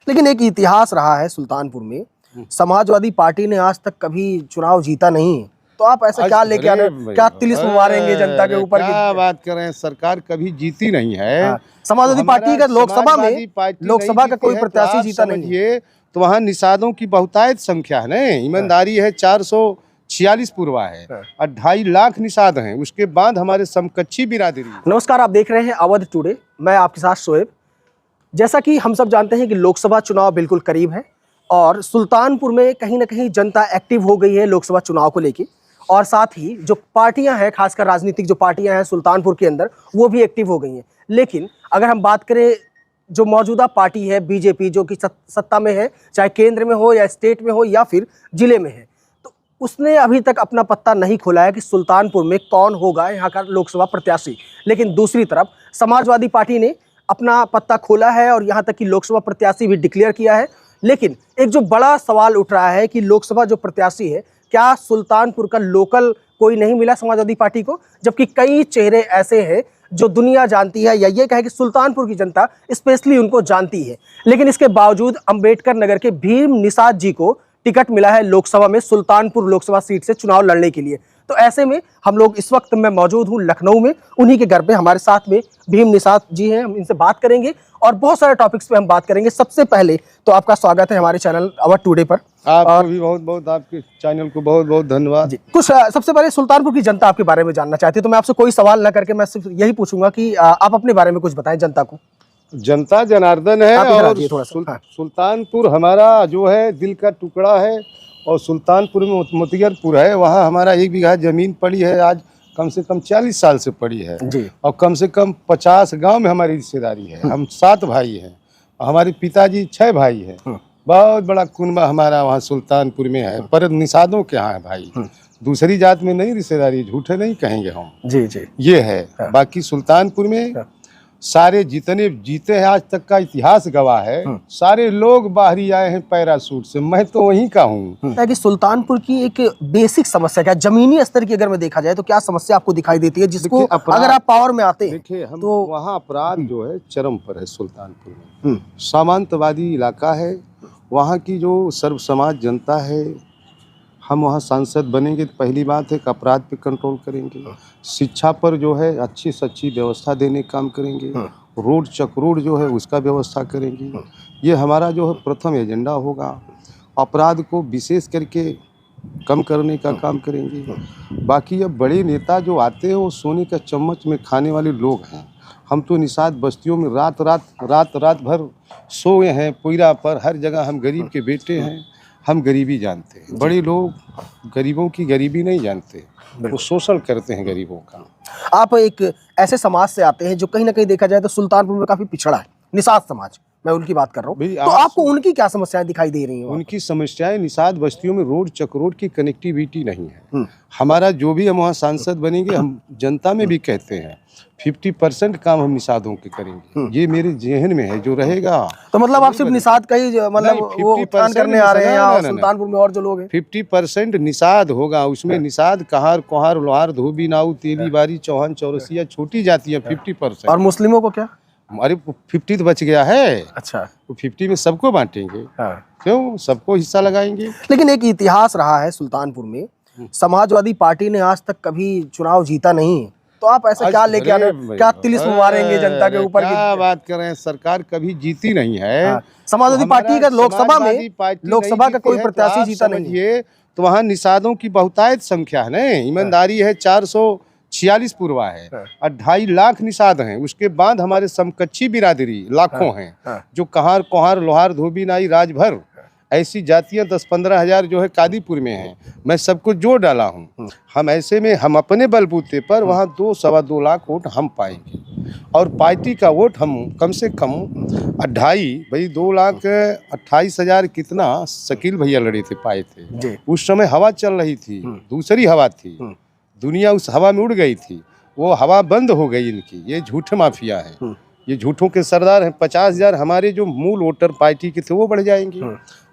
लेकिन एक इतिहास रहा है सुल्तानपुर में, समाजवादी पार्टी ने आज तक कभी चुनाव जीता नहीं है। तो आप ऐसा क्या लेके आ रहे हैं? क्या तिलिस्म मारेंगे जनता के ऊपर? क्या बात कर रहे हैं, सरकार कभी जीती नहीं है। हाँ। समाजवादी पार्टी का लोकसभा में, लोकसभा का कोई प्रत्याशी जीता नहीं है। तो वहाँ निषादों की बहुतायत संख्या है ना, ईमानदारी है, 446 पूर्वा है, 2.5 लाख निषाद हैं। उसके बाद हमारे समकक्षी बिरादरी। नमस्कार, आप देख रहे हैं अवध टुडे, मैं आपके साथ शोएब। जैसा कि हम सब जानते हैं कि लोकसभा चुनाव बिल्कुल करीब है और सुल्तानपुर में कहीं ना कहीं जनता एक्टिव हो गई है लोकसभा चुनाव को लेके, और साथ ही जो पार्टियां हैं, खासकर राजनीतिक जो पार्टियां हैं सुल्तानपुर के अंदर, वो भी एक्टिव हो गई हैं। लेकिन अगर हम बात करें जो मौजूदा पार्टी है बीजेपी, जो कि सत्ता में है, चाहे केंद्र में हो या स्टेट में हो या फिर जिले में है, तो उसने अभी तक अपना पत्ता नहीं खोला है कि सुल्तानपुर में कौन होगा यहाँ का लोकसभा प्रत्याशी। लेकिन दूसरी तरफ समाजवादी पार्टी ने अपना पत्ता खोला है और यहाँ तक कि लोकसभा प्रत्याशी भी डिक्लेयर किया है। लेकिन एक जो बड़ा सवाल उठ रहा है कि लोकसभा जो प्रत्याशी है, क्या सुल्तानपुर का लोकल कोई नहीं मिला समाजवादी पार्टी को, जबकि कई चेहरे ऐसे हैं जो दुनिया जानती है या ये कहे कि सुल्तानपुर की जनता स्पेशली उनको जानती है। लेकिन इसके बावजूद अंबेडकर नगर के भीम निषाद जी को टिकट मिला है लोकसभा में, सुल्तानपुर लोकसभा सीट से चुनाव लड़ने के लिए। तो ऐसे में हम लोग इस वक्त मैं मौजूद हूं लखनऊ में, उन्हीं के घर पे। हमारे साथ में भीम निषाद जी हैं, हम इनसे बात करेंगे और बहुत सारे टॉपिक्स पे हम बात करेंगे। सबसे पहले तो आपका स्वागत है हमारे चैनल अवध टुडे पर। आपको भी बहुत बहुत, आपके चैनल को बहुत बहुत धन्यवाद जी। कुछ सबसे पहले सुल्तानपुर की जनता आपके बारे में जानना चाहती है, तो मैं आपसे कोई सवाल ना करके मैं सिर्फ यही पूछूंगा कि आप अपने बारे में कुछ बताएं जनता को। जनता जनार्दन है और सुल्तानपुर हमारा जो है दिल का टुकड़ा है। और सुल्तानपुर में मोतियरपुर है, वहाँ हमारा 1 बीघा जमीन पड़ी है, आज कम से कम 40 साल से पड़ी है जी। और कम से कम 50 गांव में हमारी रिश्तेदारी है। हम 7 भाई हैं, हमारे पिताजी 6 भाई हैं। बहुत बड़ा कुनबा हमारा वहाँ सुल्तानपुर में है, पर निषादों के यहाँ है भाई। दूसरी जात में नहीं रिश्तेदारी, झूठे नहीं कहेंगे हम जी जी, ये है। बाकी सुल्तानपुर में सारे जितने जीते हैं आज तक का इतिहास गवाह है, सारे लोग बाहरी आए हैं पैराशूट से। मैं तो वहीं का हूँ। कि सुल्तानपुर की एक बेसिक समस्या क्या, जमीनी स्तर की अगर मैं देखा जाए तो क्या समस्या आपको दिखाई देती है, जिसको अगर आप पावर में आते हैं? देखिए, हम तो वहाँ अपराध जो है चरम पर है सुल्तानपुर में। सामंतवादी इलाका है, वहाँ की जो सर्व समाज जनता है। हम वहाँ सांसद बनेंगे तो पहली बात है कि अपराध पे कंट्रोल करेंगे, शिक्षा पर जो है अच्छी से अच्छी व्यवस्था देने का काम करेंगे, रोड चक्रोड जो है उसका व्यवस्था करेंगे। ये हमारा जो है प्रथम एजेंडा होगा। अपराध को विशेष करके कम करने का काम करेंगे। बाकी अब बड़े नेता जो आते हैं वो सोने का चम्मच में खाने वाले लोग हैं। हम तो निषाद बस्तियों में रात रात भर सोए हैं पुइरा पर। हर जगह हम गरीब के बेटे हैं, हम गरीबी जानते हैं। बड़े लोग गरीबों की गरीबी नहीं जानते, वो शोषण करते हैं गरीबों का। आप एक ऐसे समाज से आते हैं जो कहीं ना कहीं देखा जाए तो सुल्तानपुर में काफी पिछड़ा है, निषाद समाज, मैं उनकी बात कर रहा हूँ। तो आपको उनकी क्या समस्याएं दिखाई दे रही हैं? उनकी समस्याएं, निषाद बस्तियों में रोड चक्रोड की कनेक्टिविटी नहीं है। हमारा जो भी हम वहाँ सांसद बनेंगे, हम जनता में भी कहते हैं 50% काम हम निषादों के करेंगे। ये मेरे जहन में है, जो रहेगा। तो मतलब आप सिर्फ निषाद का ही मतलब वो उत्थान करने आ रहे हैं या सुल्तानपुर में और जो लोग हैं? 50% निषाद होगा, उसमें निषाद कहार कोहार लोहार धोबी नाऊ तेली बारी चौहान चौरसिया छोटी जातियां 50%। और मुस्लिमों को क्या? अरे 50 तो बच गया है। अच्छा, तो 50 में सबको बांटेंगे। क्यों, सबको हिस्सा लगाएंगे। लेकिन एक इतिहास रहा है सुल्तानपुर में, समाजवादी पार्टी ने आज तक कभी चुनाव जीता नहीं है। तो आप ऐसा क्या लेके आ रहे हैं? क्या तिलिस्म मारेंगे जनता के ऊपर? क्या बात कर रहे हैं, सरकार कभी जीती नहीं है। समाजवादी पार्टी का लोकसभा में, लोकसभा का कोई प्रत्याशी जीता नहीं है। तो वहाँ निषादों की बहुतायत संख्या है ना, ईमानदारी है, 446 पूर्वा है, 2.5 लाख निषाद हैं। उसके बाद हमारे समकक्षी बिरादरी लाखों हैं, जो कहार कोहार लोहार धोबी नाई राजभर ऐसी जातियां 10-15 हज़ार जो है कादीपुर में हैं। मैं सबको जोड़ डाला हूँ। हम ऐसे में हम अपने बलबूते पर वहाँ 2-2.25 लाख वोट हम पाएंगे, और पार्टी का वोट हम कम से कम 2.5 भाई 2,28,000 कितना शकील भैया लड़े थे, पाए थे। उस समय हवा चल रही थी, दूसरी हवा थी, दुनिया उस हवा में उड़ गई थी। वो हवा बंद हो गई इनकी। ये झूठ माफिया है, ये झूठों के सरदार हैं। 50,000 हमारे जो मूल वोटर पार्टी के थे वो बढ़ जाएंगे,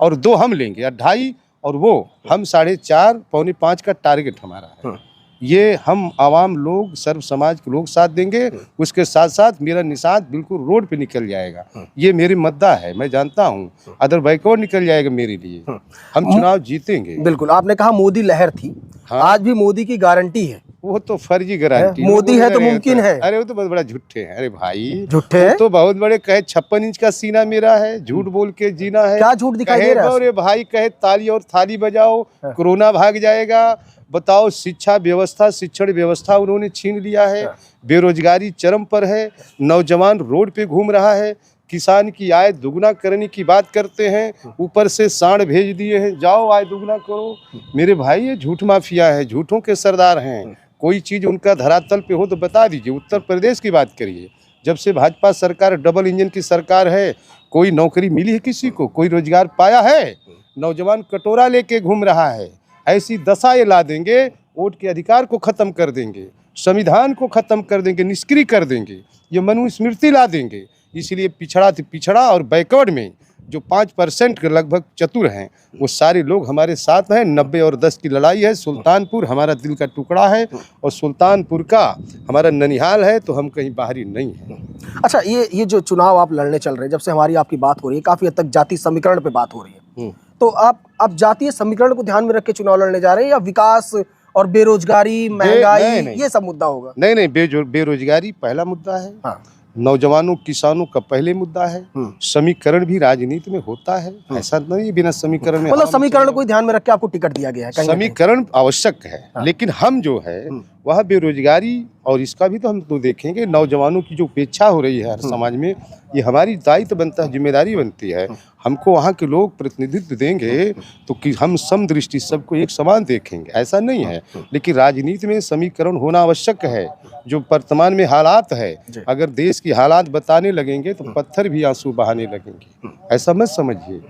और 2 हम लेंगे, 2.5 और वो हम 4.5 पौने 5 का टारगेट हमारा है। ये हम आवाम लोग, सर्व समाज के लोग साथ देंगे। उसके साथ साथ मेरा निषाद बिल्कुल रोड पे निकल जाएगा। ये मेरी मद्दा है, मैं जानता हूँ। अदर बैकवर्ड निकल जाएगा मेरे लिए। हम चुनाव जीतेंगे। बिल्कुल, आपने कहा मोदी लहर थी, हाँ। आज भी मोदी की गारंटी है। वो तो फर्जी गारंटी, मोदी है तो मुमकिन है। अरे वो तो बहुत बड़ा झूठे हैं। अरे भाई झूठे हैं? तो बहुत बड़े कहे 56 इंच का सीना मेरा है, झूठ बोल के जीना है। क्या झूठ दिखाई दे रहा है? अरे भाई कहे ताली और थाली बजाओ, कोरोना भाग जाएगा। बताओ, शिक्षा व्यवस्था, शिक्षण व्यवस्था उन्होंने छीन लिया है। बेरोजगारी चरम पर है, नौजवान रोड पे घूम रहा है। किसान की आय दुगना करने की बात करते हैं, ऊपर से सांड भेज दिए हैं, जाओ आय दुगना करो। मेरे भाई ये झूठ माफिया है, झूठों के सरदार हैं। कोई चीज़ उनका धरातल पे हो तो बता दीजिए। उत्तर प्रदेश की बात करिए, जब से भाजपा सरकार डबल इंजन की सरकार है, कोई नौकरी मिली है किसी को? कोई रोजगार पाया है? नौजवान कटोरा लेके घूम रहा है। ऐसी दशा ये ला देंगे, वोट के अधिकार को ख़त्म कर देंगे, संविधान को ख़त्म कर देंगे, निष्क्रिय कर देंगे, ये मनुस्मृति ला देंगे। इसलिए पिछड़ा से पिछड़ा और बैकवर्ड में जो 5% के लगभग चतुर हैं, वो सारे लोग हमारे साथ हैं। 90 और 10 की लड़ाई है। सुल्तानपुर हमारा दिल का टुकड़ा है और सुल्तानपुर का हमारा ननिहाल है, तो हम कहीं बाहरी नहीं हैं। अच्छा, ये जो चुनाव आप लड़ने चल रहे हैं, जब से हमारी आपकी बात हो रही है, काफ़ी हद तक जातीय समीकरण पे बात हो रही है, तो आप जातीय समीकरण को ध्यान में रख के चुनाव लड़ने जा रहे हैं या विकास और बेरोजगारी, महंगाई, ये सब मुद्दा होगा? नहीं, बेरोजगारी पहला मुद्दा है। हाँ। नौजवानों किसानों का पहले मुद्दा है। समीकरण भी राजनीति में होता है, ऐसा नहीं बिना समीकरण में। मतलब समीकरण को ध्यान में रख के आपको टिकट दिया गया है? समीकरण आवश्यक है। हाँ। लेकिन हम जो है वह बेरोजगारी और इसका भी तो हम तो देखेंगे। नौजवानों की जो उपेक्षा हो रही है हर समाज में, ये हमारी दायित्व बनता है, जिम्मेदारी बनती है। हमको वहाँ के लोग प्रतिनिधित्व देंगे तो कि हम समदृष्टि सबको एक समान देखेंगे, ऐसा नहीं है। लेकिन राजनीति में समीकरण होना आवश्यक है। जो वर्तमान में हालात है, अगर देश की हालात बताने लगेंगे तो पत्थर भी आंसू बहाने लगेंगे, ऐसा मत समझिए।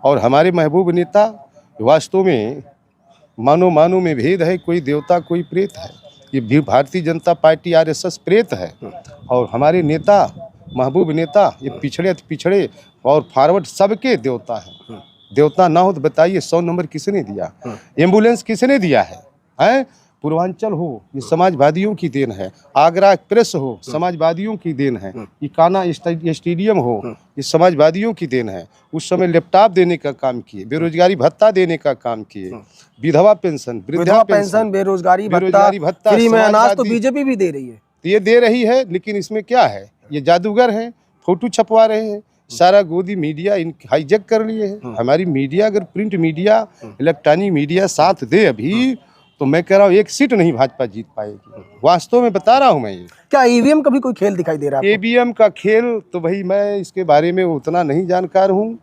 और हमारे महबूब नेता वास्तव में मानो में भेद है, कोई देवता कोई प्रेत है। ये भी भारतीय जनता पार्टी RSS प्रेत है। और हमारे नेता महबूब नेता ये पिछड़े और फॉरवर्ड सबके देवता है। देवता ना हो तो बताइए 100 नंबर किसने दिया? एम्बुलेंस किसने दिया है? पूर्वांचल हो, ये समाजवादियों की देन है। आगरा एक्सप्रेस हो, समाजवादियों की देन है। इकाना स्टेडियम हो, ये समाजवादियों की देन है। उस समय लैपटॉप देने का काम किए, बेरोजगारी भत्ता देने का काम किए, विधवा पेंशन, वृद्धा पेंशन, बेरोजगारी भत्ता, फ्री में अनाज तो बीजेपी भी दे रही है। ये दे रही है, लेकिन इसमें क्या है? ये जादूगर हैं, फोटो छपवा रहे हैं। सारा गोदी मीडिया हाईजैक कर लिए है। हमारी मीडिया, अगर प्रिंट मीडिया, इलेक्ट्रॉनिक मीडिया साथ दे अभी, तो मैं कह रहा हूँ एक सीट नहीं भाजपा जीत पाएगी। वास्तव में बता रहा हूँ मैं ये। क्या ईवीएम का भी कोई खेल दिखाई दे रहा है? ईवीएम का खेल तो भाई मैं इसके बारे में उतना नहीं जानकार हूँ।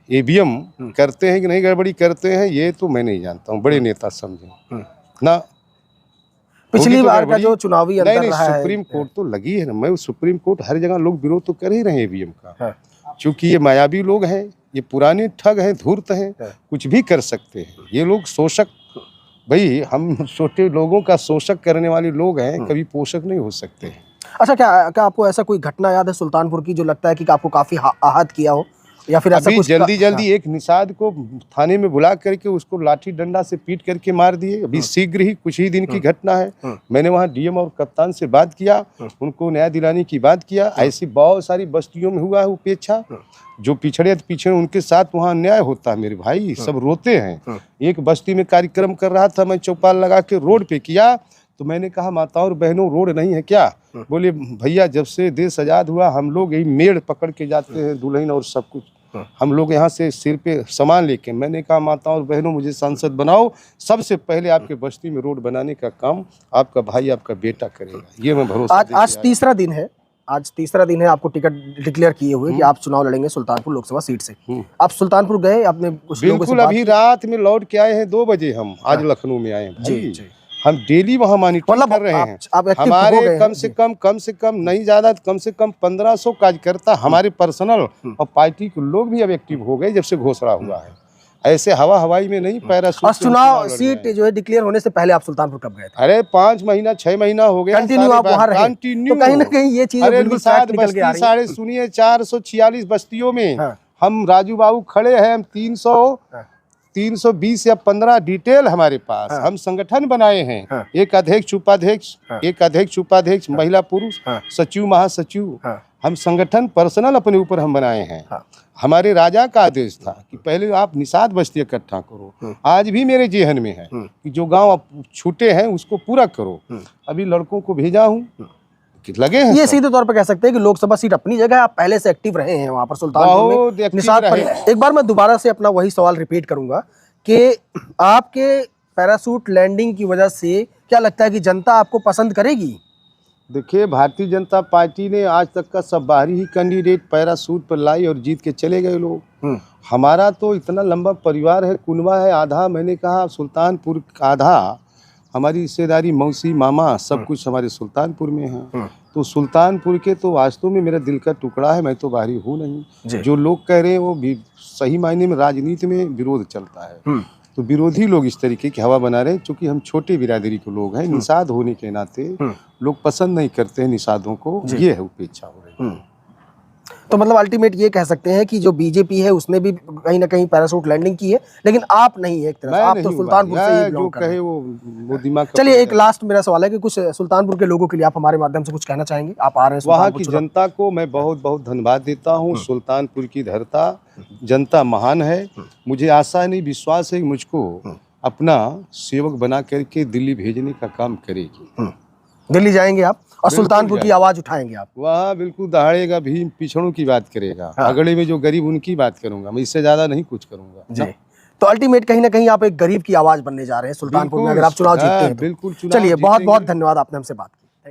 ईवीएम करते हैं कि नहीं गड़बड़ी करते हैं, ये तो मैं नहीं जानता हूँ। बड़े नेता समझे ना। पिछली बार का जो चुनावी अंतर रहा है, सुप्रीम कोर्ट तो लगी है ना। मैं सुप्रीम कोर्ट हर जगह लोग विरोध तो कर ही रहे हैं ईवीएम का। क्योंकि ये मायावी लोग हैं, ये पुराने ठग हैं, धूर्त हैं, कुछ भी कर सकते हैं। ये लोग शोषक, भाई हम छोटे लोगों का शोषक करने वाले लोग हैं, कभी पोषक नहीं हो सकते हैं। अच्छा, क्या आपको ऐसा कोई घटना याद है सुल्तानपुर की जो लगता है कि आपको काफी आहत किया हो, या फिर ऐसा कुछ? जल्दी एक निषाद को थाने में बुला करके उसको लाठी डंडा से पीट करके मार दिए। अभी शीघ्र ही कुछ ही दिन की घटना है। मैंने वहाँ डीएम और कप्तान से बात किया, उनको न्याय दिलाने की बात किया। ऐसी बहुत सारी बस्तियों में हुआ है उपेक्षा। जो पिछड़े उनके साथ वहाँ अन्याय होता है मेरे भाई, सब रोते हैं। एक बस्ती में कार्यक्रम कर रहा था, मैं चौपाल लगा के रोड पे किया, तो मैंने कहा माताओं और बहनों रोड नहीं है क्या? बोले भैया जब से देश आज़ाद हुआ हम लोग यही मेड़ पकड़ के जाते हैं, दुल्हन और सब कुछ हम लोग यहाँ से सिर पे सामान लेके। मैंने कहा माताओं और बहनों मुझे सांसद बनाओ, सबसे पहले आपके बस्ती में रोड बनाने का काम आपका भाई आपका बेटा करेगा, ये मैं भरोसा। आज तीसरा दिन है, आज तीसरा दिन है आपको टिकट डिक्लेयर किए हुए कि आप चुनाव लड़ेंगे सुल्तानपुर लोकसभा सीट से। आप सुल्तानपुर गए अपने? बिल्कुल, अभी रात में लौट के आए हैं 2 बजे। हम आज लखनऊ में आए हैं भाई। हम डेली वहाँ मॉनिटरिंग कर रहे हैं। हमारे कम से कम नहीं ज्यादा, कम से कम 1500 कार्यकर्ता हमारे पर्सनल और पार्टी के लोग भी अब एक्टिव हो गए जब से घोषणा हुआ है। ऐसे हवाई में नहीं, पैराशूट। चुनाव सीट जो है डिक्लेयर होने से पहले आप सुल्तानपुर कब गए थे? अरे 5 महीना 6 महीना हो गया कंटिन्यू आप वहाँ रहे। तो कहीं ना कहीं ये चीज साढ़े सुनिए 446 बस्तियों में हम राजू बाबू खड़े हैं। हम 320 या 15 डिटेल हमारे पास। हाँ। हम संगठन बनाए हैं। हाँ। एक अध्यक्ष उपाध्यक्ष, हाँ। एक अध्यक्ष उपाध्यक्ष, महिला पुरुष, हाँ। सचिव महासचिव। हाँ। हम संगठन पर्सनल अपने ऊपर हम बनाए हैं। हाँ। हमारे राजा का आदेश था कि पहले आप निषाद बस्ती इकट्ठा करो। आज भी मेरे जेहन में है कि जो गांव आप छूटे हैं उसको पूरा करो। अभी लड़कों को भेजा हूँ कि लगे हैं ये सब। सीधे तौर पे कह सकते हैं कि लोकसभा सीट अपनी जगह, आप पहले से एक्टिव रहे हैं वहां पर सुल्तानपुर बहुत में, एक्टिव निषाद पर। रहे। एक बार मैं दोबारा से अपना वही सवाल रिपीट करूंगा कि आपके पैराशूट लैंडिंग की वजह से क्या लगता है कि जनता आपको पसंद करेगी? देखिए, भारतीय जनता पार्टी ने आज तक का सब बाहरी ही कैंडिडेट पैराशूट पर लाई और जीत के चले गए लोग। हमारा तो इतना लंबा परिवार है, कुनवा है, आधा मैंने कहा सुल्तानपुर, आधा हमारी रिश्तेदारी, मौसी मामा सब कुछ हमारे सुल्तानपुर में है। तो सुल्तानपुर के तो वास्तव में मेरा दिल का टुकड़ा है। मैं तो बाहरी हूँ नहीं। जो लोग कह रहे हैं वो भी सही मायने में राजनीति में विरोध चलता है। तो विरोधी लोग इस तरीके की हवा बना रहे हैं। क्योंकि हम छोटे बिरादरी के लोग हैं, निषाद होने के नाते लोग पसंद नहीं करते हैं निषादों को। ये है उपेक्षा हो रही है। तो मतलब अल्टीमेट ये कह सकते हैं कि जो बीजेपी है उसने भी कहीं ना कहीं पैराशूट लैंडिंग की है, लेकिन आप नहीं है एक तरह से, आप तो सुल्तानपुर से ही बिलोंग कर रहे हैं। वो दिमाग। चलिए, एक लास्ट मेरा सवाल है कि कुछ सुल्तानपुर के लोगों के लिए आप हमारे माध्यम से कुछ कहना चाहेंगे? आप आ रहे हैं वहाँ की जनता को मैं बहुत बहुत धन्यवाद देता हूँ। सुल्तानपुर की जनता महान है। मुझे आशा नहीं, विश्वास है कि मुझको अपना सेवक बना करके दिल्ली भेजने का काम करेगी। दिल्ली जाएंगे आप और सुल्तानपुर की आवाज उठाएंगे आप? वहाँ बिल्कुल दहाड़ेगा, भीम पिछड़ों की बात करेगा। अगड़े में जो गरीब उनकी बात करूंगा मैं, इससे ज्यादा नहीं कुछ करूंगा जी। तो अल्टीमेट कहीं ना कहीं आप एक गरीब की आवाज बनने जा रहे हैं सुल्तानपुर में, अगर आप चुनाव जीतते हैं तो। बिल्कुल। चलिए, बहुत बहुत धन्यवाद, आपने हमसे बात की।